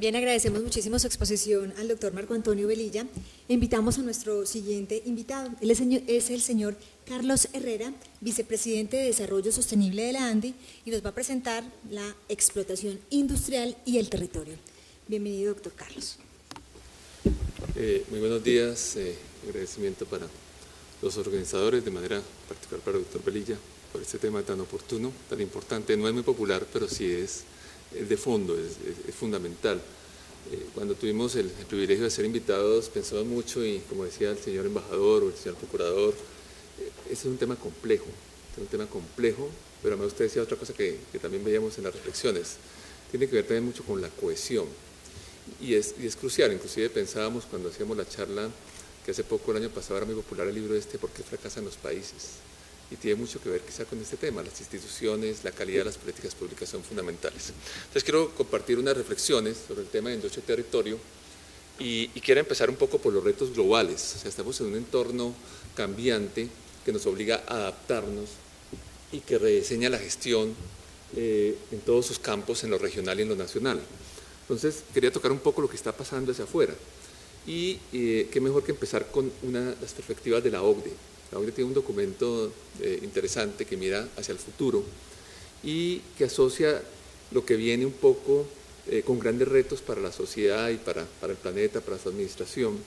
Bien, agradecemos muchísimo su exposición al doctor Marco Antonio Velilla. Invitamos a nuestro siguiente invitado. Él es el señor Carlos Herrera, vicepresidente de Desarrollo Sostenible de la ANDI, y nos va a presentar la explotación industrial y el territorio. Bienvenido, doctor Carlos. Muy buenos días, agradecimiento para los organizadores, de manera particular para el doctor Velilla, por este tema tan oportuno, tan importante. No es muy popular, pero sí es de fondo, es fundamental. Cuando tuvimos el privilegio de ser invitados, pensamos mucho y, como decía el señor embajador o el señor procurador, ese es un tema complejo, pero además usted decía otra cosa que también veíamos en las reflexiones, tiene que ver también mucho con la cohesión, y es crucial. Inclusive pensábamos cuando hacíamos la charla que hace poco, el año pasado, era muy popular el libro ¿Por qué fracasan los países? Y tiene mucho que ver quizá con este tema. Las instituciones, la calidad de las políticas públicas son fundamentales. Entonces quiero compartir unas reflexiones sobre el tema de industria y territorio y quiero empezar un poco por los retos globales. O sea, estamos en un entorno cambiante que nos obliga a adaptarnos y que rediseña la gestión en todos sus campos, en lo regional y en lo nacional. Entonces quería tocar un poco lo que está pasando hacia afuera y qué mejor que empezar con las perspectivas de la OCDE. La OCDE tiene un documento interesante que mira hacia el futuro y que asocia lo que viene un poco con grandes retos para la sociedad y para el planeta, para su administración,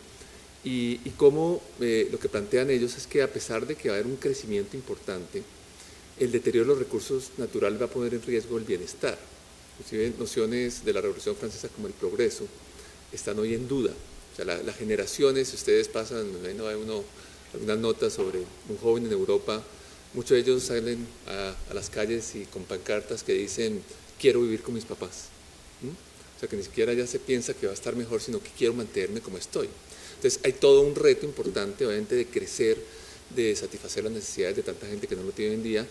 y cómo lo que plantean ellos es que, a pesar de que va a haber un crecimiento importante, el deterioro de los recursos naturales va a poner en riesgo el bienestar. Inclusive nociones de la Revolución Francesa como el progreso están hoy en duda. O sea, las generaciones, si ustedes pasan, no hay algunas notas sobre un joven en Europa, muchos de ellos salen a las calles y con pancartas que dicen quiero vivir con mis papás. O sea, que ni siquiera ya se piensa que va a estar mejor, sino que quiero mantenerme como estoy. Entonces hay todo un reto importante, obviamente, de crecer, de satisfacer las necesidades de tanta gente que no lo tiene hoy en día,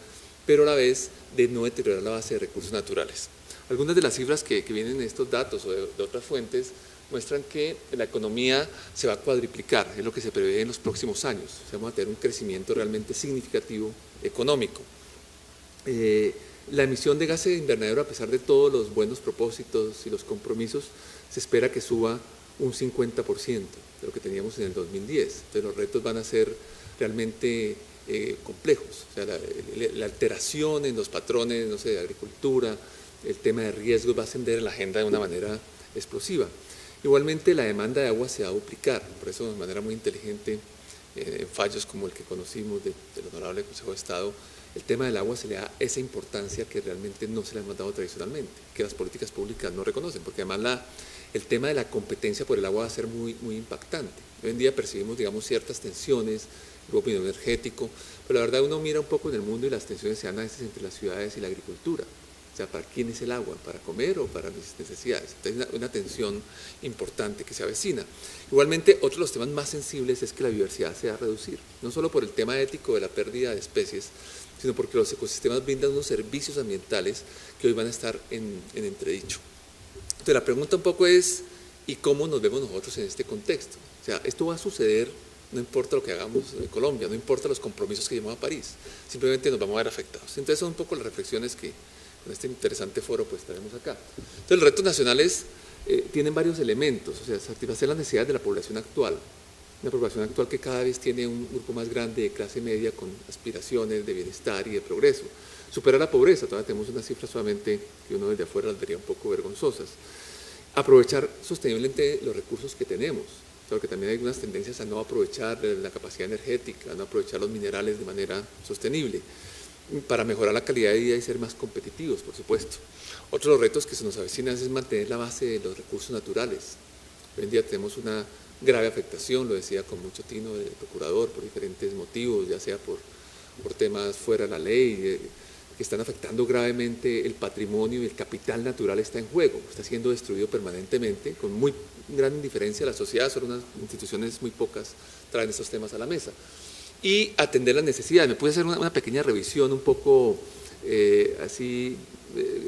pero a la vez de no deteriorar la base de recursos naturales. Algunas de las cifras que vienen en estos datos o de otras fuentes muestran que la economía se va a cuadriplicar, es lo que se prevé en los próximos años. O sea, vamos a tener un crecimiento realmente significativo económico. La emisión de gases de invernadero, a pesar de todos los buenos propósitos y los compromisos, se espera que suba un 50% de lo que teníamos en el 2010. Entonces los retos van a ser realmente complejos. O sea, la alteración en los patrones, no sé, de agricultura, el tema de riesgos va a ascender en la agenda de una manera explosiva. Igualmente la demanda de agua se va a duplicar, por eso de manera muy inteligente, en fallos como el que conocimos del Honorable Consejo de Estado, el tema del agua se le da esa importancia que realmente no se le ha dado tradicionalmente, que las políticas públicas no reconocen, porque además el tema de la competencia por el agua va a ser muy impactante. Hoy en día percibimos, digamos, ciertas tensiones, el grupo energético, pero la verdad uno mira un poco en el mundo y las tensiones se dan a veces entre las ciudades y la agricultura. O sea, ¿para quién es el agua? ¿Para comer o para mis necesidades? Entonces, una tensión importante que se avecina. Igualmente, otro de los temas más sensibles es que la biodiversidad se va a reducir, no solo por el tema ético de la pérdida de especies, sino porque los ecosistemas brindan unos servicios ambientales que hoy van a estar en entredicho. Entonces, la pregunta un poco es, ¿y cómo nos vemos nosotros en este contexto? O sea, esto va a suceder, no importa lo que hagamos en Colombia, no importa los compromisos que llevamos a París, simplemente nos vamos a ver afectados. Entonces, son un poco las reflexiones que en este interesante foro pues tenemos acá. Entonces los retos nacionales tienen varios elementos, o sea, satisfacer las necesidades de la población actual, una población actual que cada vez tiene un grupo más grande de clase media con aspiraciones de bienestar y de progreso, superar la pobreza, todavía tenemos unas cifras solamente que uno desde afuera las vería un poco vergonzosas, aprovechar sosteniblemente los recursos que tenemos, porque también hay algunas tendencias a no aprovechar la capacidad energética, a no aprovechar los minerales de manera sostenible, para mejorar la calidad de vida y ser más competitivos, por supuesto. Otro de los retos que se nos avecinan es mantener la base de los recursos naturales. Hoy en día tenemos una grave afectación, lo decía con mucho tino el procurador, por diferentes motivos, ya sea por temas fuera de la ley, que están afectando gravemente el patrimonio y el capital natural está en juego, está siendo destruido permanentemente, con muy gran indiferencia a la sociedad, solo unas instituciones muy pocas traen estos temas a la mesa. Y atender las necesidades. Me pude hacer una pequeña revisión un poco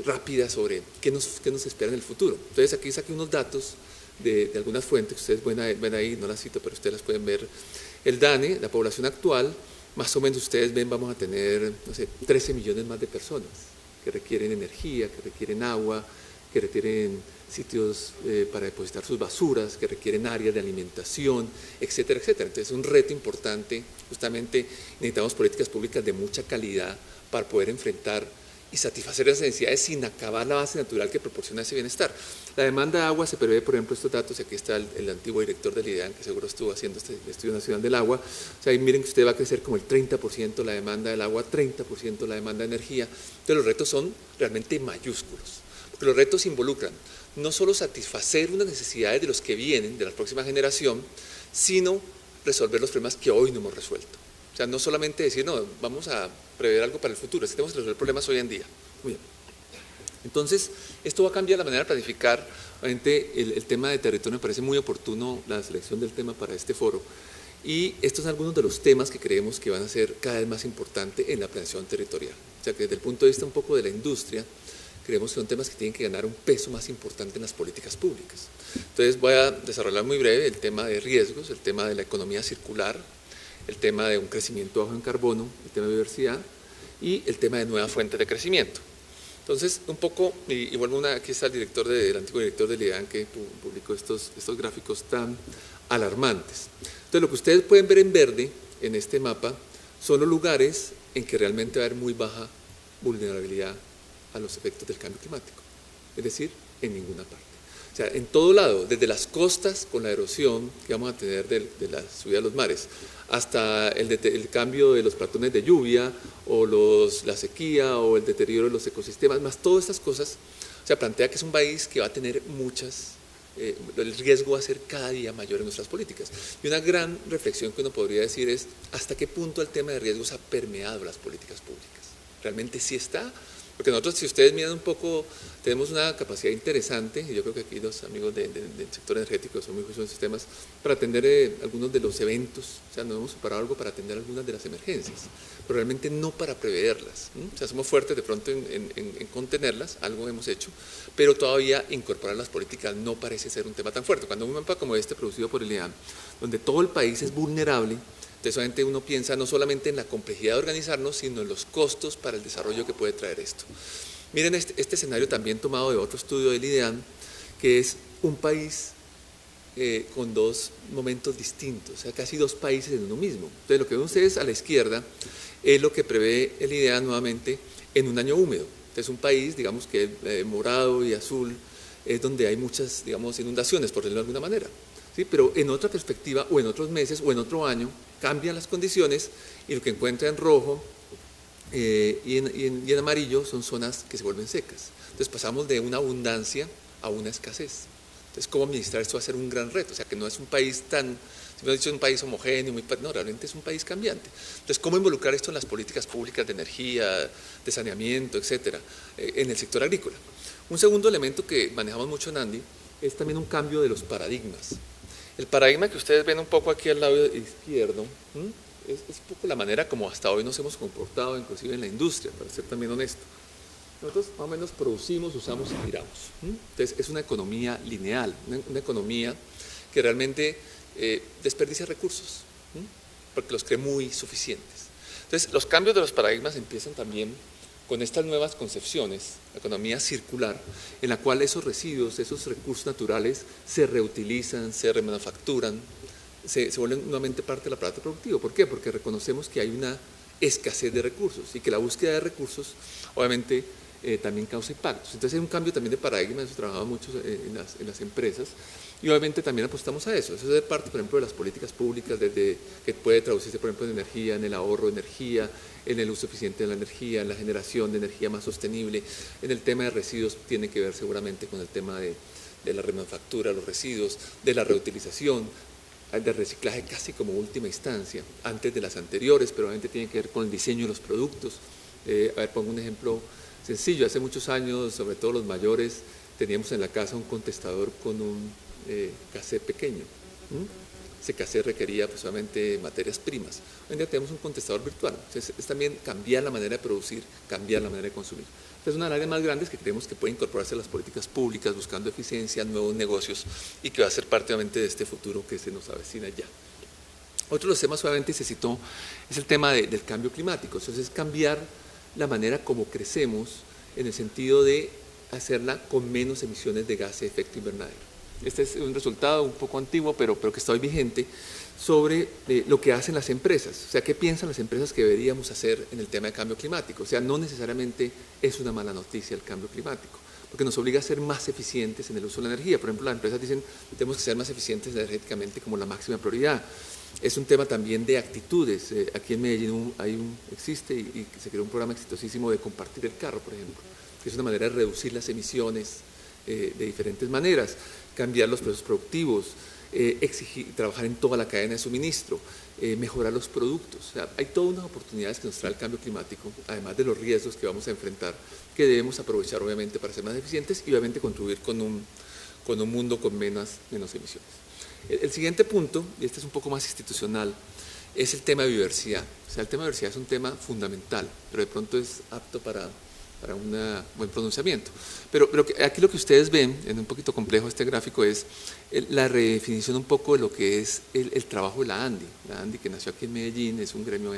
rápida sobre qué nos espera en el futuro. Entonces aquí saqué unos datos de algunas fuentes, que ustedes ven ahí, no las cito, pero ustedes las pueden ver. El DANE, la población actual, más o menos ustedes ven, vamos a tener, no sé, 13 millones más de personas que requieren energía, que requieren agua, que requieren sitios para depositar sus basuras, que requieren áreas de alimentación, etcétera, etcétera. Entonces es un reto importante, justamente necesitamos políticas públicas de mucha calidad para poder enfrentar y satisfacer las necesidades sin acabar la base natural que proporciona ese bienestar. La demanda de agua se prevé, por ejemplo, estos datos, aquí está el antiguo director del IDEAN, que seguro estuvo haciendo este Estudio Nacional del Agua, o sea, ahí miren que usted va a crecer como el 30% la demanda del agua, 30% la demanda de energía, entonces los retos son realmente mayúsculos, porque los retos involucran no solo satisfacer unas necesidades de los que vienen, de la próxima generación, sino resolver los problemas que hoy no hemos resuelto. O sea, no solamente decir, no, vamos a prever algo para el futuro, tenemos que resolver problemas hoy en día. Muy bien. Entonces, esto va a cambiar la manera de planificar. Obviamente, el tema de territorio me parece muy oportuno, la selección del tema para este foro. Y estos son algunos de los temas que creemos que van a ser cada vez más importantes en la planeación territorial. O sea, que desde el punto de vista un poco de la industria, creemos que son temas que tienen que ganar un peso más importante en las políticas públicas. Entonces, voy a desarrollar muy breve el tema de riesgos, el tema de la economía circular, el tema de un crecimiento bajo en carbono, el tema de biodiversidad y el tema de nuevas fuentes de crecimiento. Entonces, un poco, y vuelvo aquí está el antiguo director del IDEAN que publicó estos gráficos tan alarmantes. Entonces, lo que ustedes pueden ver en verde en este mapa son los lugares en que realmente va a haber muy baja vulnerabilidad a los efectos del cambio climático, es decir, en ninguna parte. O sea, en todo lado, desde las costas con la erosión que vamos a tener de la subida de los mares, hasta el cambio de los patrones de lluvia, o la sequía, o el deterioro de los ecosistemas, más todas estas cosas, o sea, plantea que es un país que va a tener el riesgo va a ser cada día mayor en nuestras políticas. Y una gran reflexión que uno podría decir es, ¿hasta qué punto el tema de riesgos ha permeado las políticas públicas? ¿Realmente sí está? Porque nosotros, si ustedes miran un poco, tenemos una capacidad interesante, y yo creo que aquí los amigos del sector energético son muy juiciosos en estos temas, para atender algunos de los eventos, o sea, nos hemos separado algo para atender algunas de las emergencias, pero realmente no para preverlas. O sea, somos fuertes de pronto en contenerlas, algo hemos hecho, pero todavía incorporar las políticas no parece ser un tema tan fuerte. Cuando un mapa como este, producido por el IDEAN, donde todo el país es vulnerable, entonces obviamente uno piensa no solamente en la complejidad de organizarnos, sino en los costos para el desarrollo que puede traer esto. Miren este escenario también tomado de otro estudio del IDEAN, que es un país con dos momentos distintos, o sea, casi dos países en uno mismo. Entonces lo que ven ustedes a la izquierda es lo que prevé el IDEAN nuevamente en un año húmedo. Entonces un país, digamos que morado y azul, es donde hay muchas, digamos, inundaciones, por decirlo de alguna manera. ¿Sí? Pero en otra perspectiva, o en otros meses, o en otro año, cambian las condiciones y lo que encuentra en rojo y en amarillo son zonas que se vuelven secas. Entonces pasamos de una abundancia a una escasez. Entonces, ¿cómo administrar esto va a ser un gran reto? O sea, que no es un país tan, si me han dicho, un país homogéneo, no, realmente es un país cambiante. Entonces, ¿cómo involucrar esto en las políticas públicas de energía, de saneamiento, etcétera, en el sector agrícola? Un segundo elemento que manejamos mucho en Andi es también un cambio de los paradigmas. El paradigma que ustedes ven un poco aquí al lado izquierdo es un poco la manera como hasta hoy nos hemos comportado, inclusive en la industria, para ser también honesto. Nosotros más o menos producimos, usamos y tiramos. Entonces es una economía lineal, una economía que realmente desperdicia recursos, porque los cree muy suficientes. Entonces los cambios de los paradigmas empiezan también con estas nuevas concepciones, la economía circular, en la cual esos residuos, esos recursos naturales se reutilizan, se remanufacturan, se vuelven nuevamente parte del aparato productivo. ¿Por qué? Porque reconocemos que hay una escasez de recursos y que la búsqueda de recursos obviamente también causa impactos. Entonces hay un cambio también de paradigma, eso trabajaba mucho en las empresas y obviamente también apostamos a eso. Eso es parte, por ejemplo, de las políticas públicas, que puede traducirse, por ejemplo, en energía, en el ahorro de energía, en el uso eficiente de la energía, en la generación de energía más sostenible. En el tema de residuos tiene que ver seguramente con el tema de la remanufactura, los residuos, de la reutilización, del reciclaje casi como última instancia, antes de las anteriores, pero obviamente tiene que ver con el diseño de los productos. A ver, pongo un ejemplo sencillo. Hace muchos años, sobre todo los mayores, teníamos en la casa un contestador con un cassette pequeño. Ese cassette requería pues, solamente materias primas. Hoy en día tenemos un contestador virtual. Entonces, es también cambiar la manera de producir, cambiar la manera de consumir. Es una de las áreas más grandes que creemos que puede incorporarse a las políticas públicas, buscando eficiencia, nuevos negocios y que va a ser parte obviamente de este futuro que se nos avecina ya. Otro de los temas obviamente se citó es el tema del cambio climático. Entonces es cambiar la manera como crecemos en el sentido de hacerla con menos emisiones de gases de efecto invernadero. Este es un resultado un poco antiguo, pero que está hoy vigente, sobre lo que hacen las empresas, o sea, qué piensan las empresas que deberíamos hacer en el tema de cambio climático. O sea, no necesariamente es una mala noticia el cambio climático, porque nos obliga a ser más eficientes en el uso de la energía. Por ejemplo, las empresas dicen que tenemos que ser más eficientes energéticamente como la máxima prioridad. Es un tema también de actitudes. Aquí en Medellín existe y se creó un programa exitosísimo de compartir el carro, por ejemplo, que es una manera de reducir las emisiones de diferentes maneras, cambiar los procesos productivos, trabajar en toda la cadena de suministro, mejorar los productos. O sea, hay todas unas oportunidades que nos trae el cambio climático, además de los riesgos que vamos a enfrentar, que debemos aprovechar obviamente para ser más eficientes y obviamente contribuir con un mundo con menos emisiones. El siguiente punto, y este es un poco más institucional, es el tema de biodiversidad. O sea, el tema de biodiversidad es un tema fundamental, pero de pronto es apto para un buen pronunciamiento. Pero aquí lo que ustedes ven, en un poquito complejo este gráfico, es la redefinición un poco de lo que es el trabajo de la ANDI. La ANDI, que nació aquí en Medellín, es un gremio,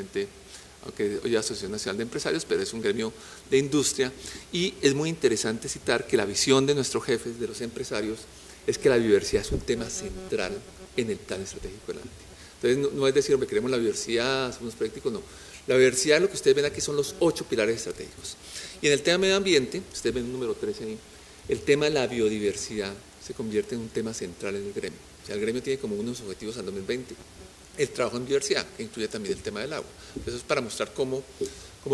aunque hoy es Asociación Nacional de Empresarios, pero es un gremio de industria, y es muy interesante citar que la visión de nuestros jefes, de los empresarios, es que la biodiversidad es un tema central en el plan estratégico de la ANDI. Entonces, no es decir, hombre, queremos la biodiversidad, somos prácticos, no. La biodiversidad, lo que ustedes ven aquí son los 8 pilares estratégicos. Y en el tema de medio ambiente, ustedes ven el número 13 ahí, el tema de la biodiversidad se convierte en un tema central en el gremio. O sea, el gremio tiene como unos objetivos al 2020, el trabajo en biodiversidad, que incluye también el tema del agua. Eso es para mostrar cómo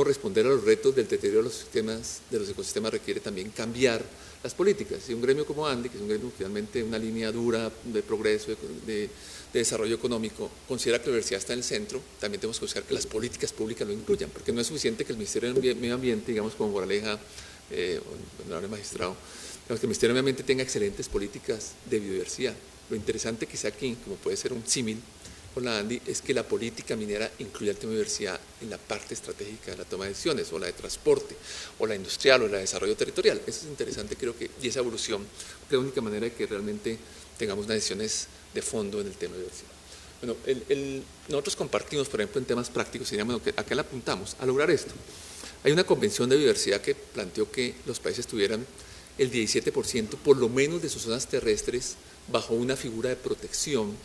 responder a los retos del deterioro de los ecosistemas requiere también cambiar las políticas. Y un gremio como ANDI, que es un gremio finalmente una línea dura de progreso, de desarrollo económico, considera que la biodiversidad está en el centro, también tenemos que considerar que las políticas públicas lo incluyan, porque no es suficiente que el Ministerio del Medio Ambiente, digamos como moraleja, honorable magistrado, que el Ministerio del Medio Ambiente tenga excelentes políticas de biodiversidad. Lo interesante que sea aquí, como puede ser un símil con la ANDI, es que la política minera incluya el tema de biodiversidad en la parte estratégica de la toma de decisiones, o la de transporte, o la industrial, o la de desarrollo territorial. Eso es interesante, creo que, y esa evolución, porque es la única manera de que realmente tengamos unas decisiones de fondo en el tema de biodiversidad. Bueno, nosotros compartimos, por ejemplo, en temas prácticos, y digamos, ¿a qué le apuntamos? A lograr esto. Hay una convención de biodiversidad que planteó que los países tuvieran el 17% por lo menos de sus zonas terrestres bajo una figura de protección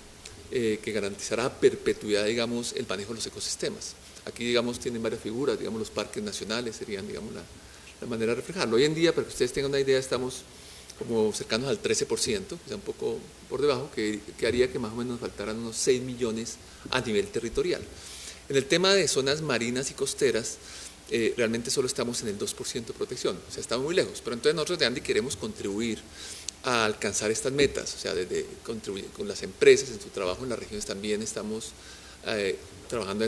que garantizará a perpetuidad, digamos, el manejo de los ecosistemas. Aquí, digamos, tienen varias figuras, digamos, los parques nacionales serían, digamos, la manera de reflejarlo. Hoy en día, para que ustedes tengan una idea, estamos como cercanos al 13%, o sea, un poco por debajo, que haría que más o menos nos faltaran unos 6 millones a nivel territorial. En el tema de zonas marinas y costeras, realmente solo estamos en el 2% de protección, o sea, estamos muy lejos, pero entonces nosotros de ANDI queremos contribuir a alcanzar estas metas, o sea, desde contribuir con las empresas en su trabajo en las regiones también estamos trabajando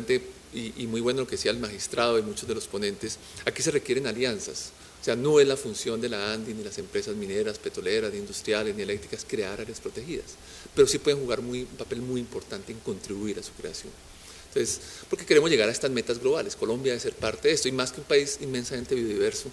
y muy bueno lo que decía el magistrado y muchos de los ponentes, aquí se requieren alianzas, o sea, no es la función de la ANDI ni las empresas mineras, petroleras, ni industriales, ni eléctricas crear áreas protegidas, pero sí pueden jugar un papel muy importante en contribuir a su creación. Entonces, porque queremos llegar a estas metas globales, Colombia debe ser parte de esto, y más que un país inmensamente biodiverso,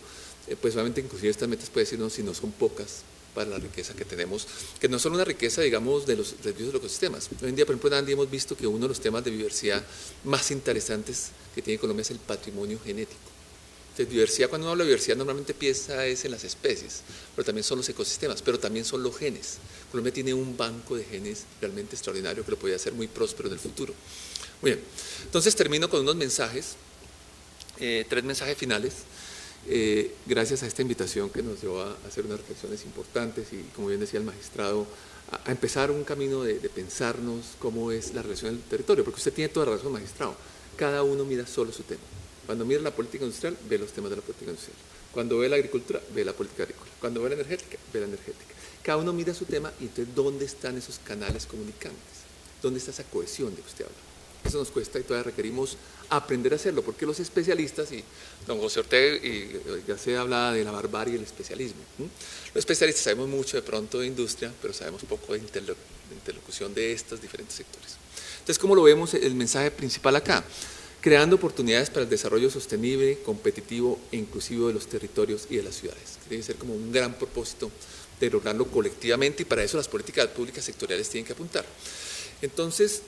pues obviamente inclusive estas metas puede decirnos si no son pocas para la riqueza que tenemos, que no es solo una riqueza, digamos, de los residuos de los ecosistemas. Hoy en día, por ejemplo, en ANDI hemos visto que uno de los temas de biodiversidad más interesantes que tiene Colombia es el patrimonio genético. Entonces, diversidad, cuando uno habla de biodiversidad, normalmente piensa es en las especies, pero también son los ecosistemas, pero también son los genes. Colombia tiene un banco de genes realmente extraordinario que lo podría hacer muy próspero en el futuro. Muy bien, entonces termino con unos mensajes, 3 mensajes finales. Gracias a esta invitación que nos llevó a hacer unas reflexiones importantes y, como bien decía el magistrado, a empezar un camino de pensarnos cómo es la relación del territorio, porque usted tiene toda la razón, magistrado, cada uno mira solo su tema. Cuando mira la política industrial, ve los temas de la política industrial. Cuando ve la agricultura, ve la política agrícola. Cuando ve la energética, ve la energética. Cada uno mira su tema y entonces, ¿dónde están esos canales comunicantes? ¿Dónde está esa cohesión de que usted habla? Eso nos cuesta y todavía requerimos aprender a hacerlo, porque los especialistas, y don José Ortega, y ya se habla de la barbarie y el especialismo. Los especialistas sabemos mucho de pronto de industria, pero sabemos poco de interlocución de estos diferentes sectores. Entonces, ¿cómo lo vemos el mensaje principal acá? Creando oportunidades para el desarrollo sostenible, competitivo e inclusivo de los territorios y de las ciudades. Debe ser como un gran propósito de lograrlo colectivamente y para eso las políticas públicas sectoriales tienen que apuntar. Entonces,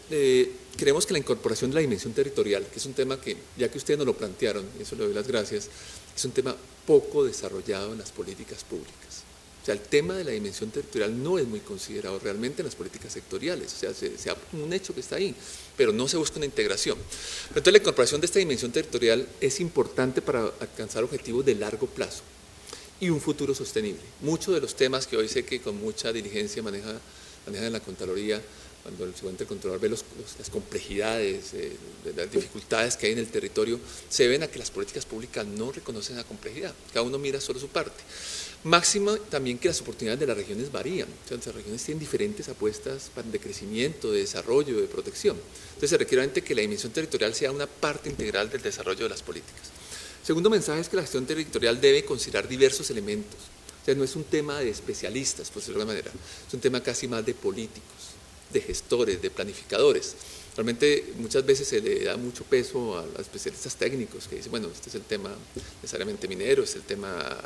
creemos que la incorporación de la dimensión territorial, que es un tema que, ya que ustedes nos lo plantearon, y eso le doy las gracias, es un tema poco desarrollado en las políticas públicas. O sea, el tema de la dimensión territorial no es muy considerado realmente en las políticas sectoriales, o sea, un hecho que está ahí, pero no se busca una integración. Pero entonces la incorporación de esta dimensión territorial es importante para alcanzar objetivos de largo plazo y un futuro sostenible. Muchos de los temas que hoy sé que con mucha diligencia manejan en la Contraloría, cuando el siguiente controlador ve las complejidades, las dificultades que hay en el territorio, se deben a que las políticas públicas no reconocen la complejidad, cada uno mira solo su parte. Máximo también que las oportunidades de las regiones varían, o sea, las regiones tienen diferentes apuestas de crecimiento, de desarrollo, de protección. Entonces se requiere que la dimensión territorial sea una parte integral del desarrollo de las políticas. Segundo mensaje es que la gestión territorial debe considerar diversos elementos, o sea, no es un tema de especialistas, por decirlo de alguna manera, es un tema casi más de políticos, de gestores, de planificadores. Realmente muchas veces se le da mucho peso a los especialistas técnicos que dicen, bueno, este es el tema necesariamente minero, es el tema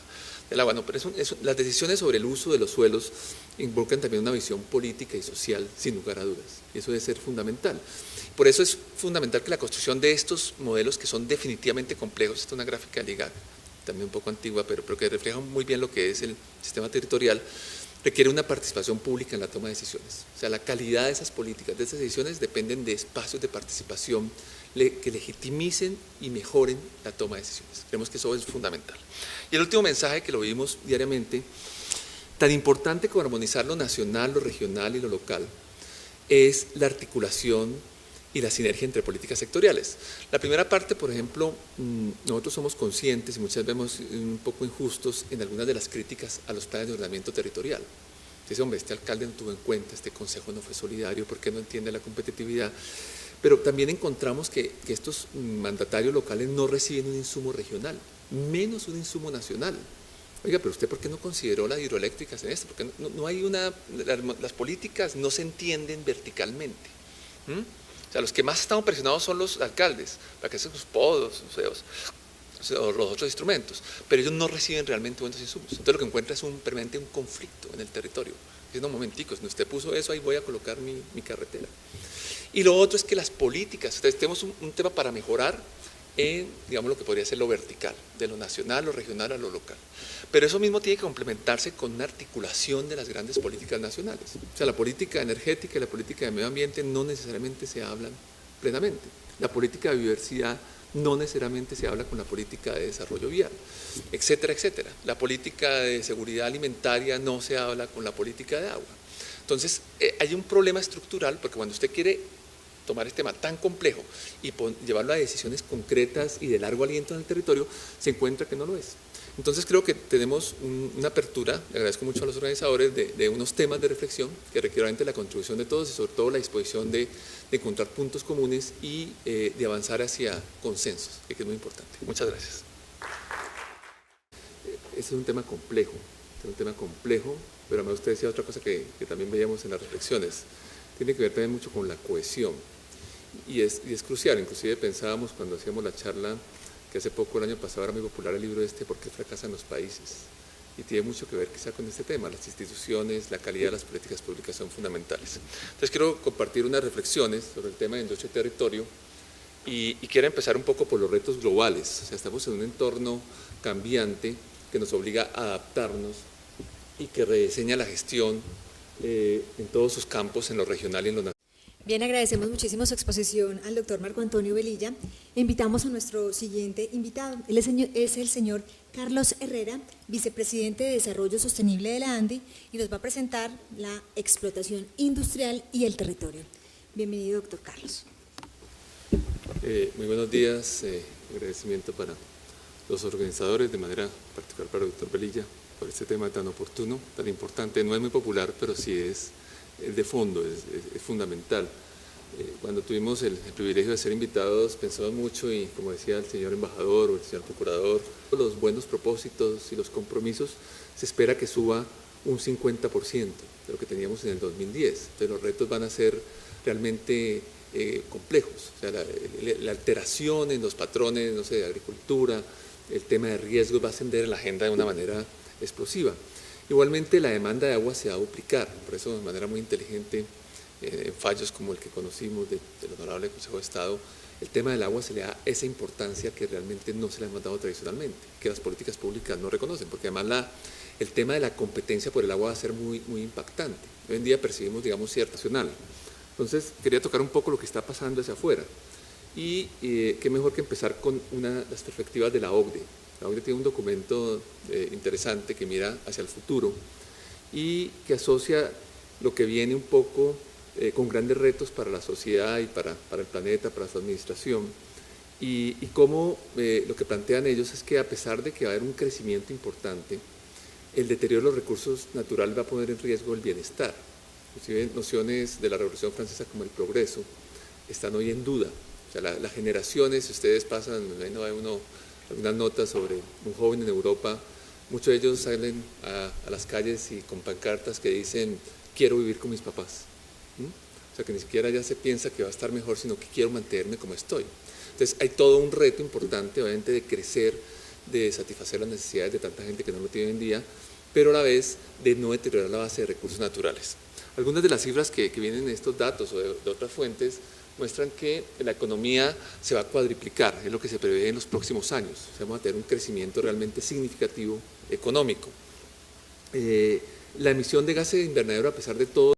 del agua, no, pero las decisiones sobre el uso de los suelos involucran también una visión política y social, sin lugar a dudas, y eso debe ser fundamental. Por eso es fundamental que la construcción de estos modelos que son definitivamente complejos, esta es una gráfica de Liga, también un poco antigua, pero que refleja muy bien lo que es el sistema territorial, requiere una participación pública en la toma de decisiones. O sea, la calidad de esas políticas, de esas decisiones, dependen de espacios de participación que legitimicen y mejoren la toma de decisiones. Creemos que eso es fundamental. Y el último mensaje que lo vimos diariamente, tan importante como armonizar lo nacional, lo regional y lo local, es la articulación y la sinergia entre políticas sectoriales. La primera parte, por ejemplo, nosotros somos conscientes y muchas veces vemos un poco injustos en algunas de las críticas a los planes de ordenamiento territorial. Dice, hombre, este alcalde no tuvo en cuenta, este consejo no fue solidario, ¿por qué no entiende la competitividad? Pero también encontramos que estos mandatarios locales no reciben un insumo regional, menos un insumo nacional. Oiga, pero usted, ¿por qué no consideró las hidroeléctricas en esto? Porque no hay las políticas no se entienden verticalmente. O sea, los que más están presionados son los alcaldes, para que hacen sus podos, o los otros instrumentos, pero ellos no reciben realmente buenos insumos. Entonces lo que encuentra es permanente un conflicto en el territorio. Dice, no, momenticos, si usted puso eso, ahí voy a colocar mi carretera. Y lo otro es que las políticas, entonces tenemos un tema para mejorar en, digamos, lo que podría ser lo vertical, de lo nacional, lo regional a lo local. Pero eso mismo tiene que complementarse con una articulación de las grandes políticas nacionales. O sea, la política energética y la política de medio ambiente no necesariamente se hablan plenamente. La política de biodiversidad no necesariamente se habla con la política de desarrollo vial, etcétera, etcétera. La política de seguridad alimentaria no se habla con la política de agua. Entonces, hay un problema estructural, porque cuando usted quiere tomar este tema tan complejo y llevarlo a decisiones concretas y de largo aliento en el territorio, se encuentra que no lo es. Entonces creo que tenemos una apertura, le agradezco mucho a los organizadores, de unos temas de reflexión que requieren la contribución de todos y sobre todo la disposición de encontrar puntos comunes y de avanzar hacia consensos, que es muy importante. Muchas gracias. Ese es un tema complejo, pero además usted decía otra cosa que también veíamos en las reflexiones, tiene que ver también mucho con la cohesión. Y es crucial, inclusive pensábamos cuando hacíamos la charla que hace poco, el año pasado, era muy popular el libro ¿Por qué fracasan los países? Y tiene mucho que ver quizá con este tema, las instituciones, la calidad de las políticas públicas son fundamentales. Entonces quiero compartir unas reflexiones sobre el tema de industria y territorio y quiero empezar un poco por los retos globales. O sea, estamos en un entorno cambiante que nos obliga a adaptarnos y que rediseña la gestión en todos sus campos, en lo regional y en lo nacional. Bien, agradecemos muchísimo su exposición al doctor Marco Antonio Velilla. Invitamos a nuestro siguiente invitado. Él es el señor Carlos Herrera, vicepresidente de Desarrollo Sostenible de la ANDI, y nos va a presentar la explotación industrial y el territorio. Bienvenido, doctor Carlos. Muy buenos días. Agradecimiento para los organizadores, de manera particular para el doctor Velilla, por este tema tan oportuno, tan importante. No es muy popular, pero sí es de fondo, es fundamental. Cuando tuvimos el privilegio de ser invitados, pensamos mucho y, como decía el señor embajador o el señor procurador, los buenos propósitos y los compromisos se espera que suba un 50% de lo que teníamos en el 2010. Entonces los retos van a ser realmente complejos. O sea, la alteración en los patrones, no sé, de agricultura, el tema de riesgos va a ascender en la agenda de una manera explosiva. Igualmente la demanda de agua se va a duplicar, por eso de manera muy inteligente en fallos como el que conocimos del Honorable Consejo de Estado, el tema del agua se le da esa importancia que realmente no se le ha dado tradicionalmente, que las políticas públicas no reconocen, porque además el tema de la competencia por el agua va a ser muy impactante. Hoy en día percibimos, digamos, cierta nacional. Entonces, quería tocar un poco lo que está pasando hacia afuera. Y qué mejor que empezar con las perspectivas de la OCDE. La OCDE tiene un documento interesante que mira hacia el futuro y que asocia lo que viene un poco con grandes retos para la sociedad y para el planeta, para su administración, y cómo lo que plantean ellos es que a pesar de que va a haber un crecimiento importante, el deterioro de los recursos naturales va a poner en riesgo el bienestar. Inclusive nociones de la Revolución Francesa como el progreso están hoy en duda. O sea, las generaciones, si ustedes pasan, hay algunas notas sobre un joven en Europa, muchos de ellos salen a las calles y con pancartas que dicen quiero vivir con mis papás. O sea, que ni siquiera ya se piensa que va a estar mejor, sino que quiero mantenerme como estoy. Entonces hay todo un reto importante, obviamente, de crecer, de satisfacer las necesidades de tanta gente que no lo tiene hoy en día, pero a la vez de no deteriorar la base de recursos naturales. Algunas de las cifras que vienen en estos datos o de otras fuentes muestran que la economía se va a cuadriplicar, es lo que se prevé en los próximos años. O sea, vamos a tener un crecimiento realmente significativo económico. La emisión de gases de invernadero, a pesar de todo,